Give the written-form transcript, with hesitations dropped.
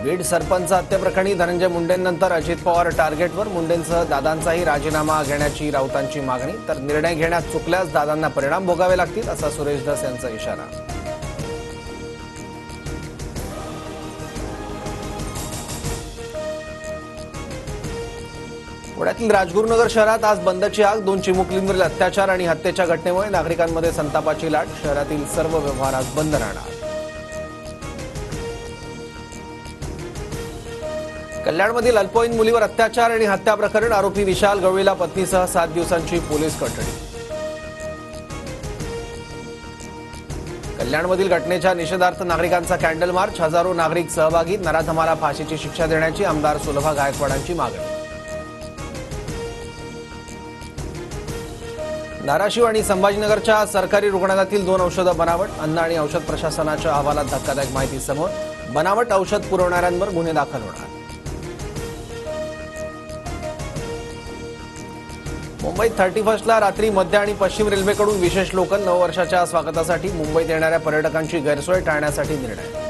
बीड सरपंच हत्येप्रकरणी धनंजय मुंडेंनंतर अजित पवार टार्गेटवर, मुंडेंसह दादांचाही राजीनामा घेण्याची राऊतांची मागणी. तर निर्णय घेण्यात चुकल्यास दादांना परिणाम भोगावे लागतील असा सुरेश धस यांचा इशारा. पुण्यातील राजगुरुनगर शहरात आज बंदची आग. 2 चिमुकलींवरील अत्याचार आणि हत्येच्या घटनेमुळे नागरिकांमध्ये संतापाची लाट. शहरातील सर्व व्यवहार आज बंद राहणार. कल्याणमधील अल्पवयीन मुलीवर अत्याचार आणि हत्या प्रकरण. आरोपी विशाल गवळीला पत्नीसह 7 दिवसांची पोलीस कोठडी. कल्याणमधील घटनेच्या निषेधार्थ नागरिकांचा कॅन्डल मार्च. हजारो नागरिक सहभागी. नराधमाला फाशीची शिक्षा देण्याची आमदार सुलभा गायकवाडांची मागणी. धाराशिव आणि संभाजीनगरच्या सरकारी रुग्णालयातील 2 औषधं बनावट. अन्न आणि औषध प्रशासनाच्या अहवालात धक्कादायक माहिती समोर. बनावट औषध पुरवणाऱ्यांवर गुन्हे दाखल होणार. मुंबईत 31ला रात्री मध्य आणि पश्चिम रेल्वेकडून विशेष लोकल. नववर्षाच्या स्वागतासाठी मुंबईत येणाऱ्या पर्यटकांची गैरसोय टाळण्यासाठी निर्णय.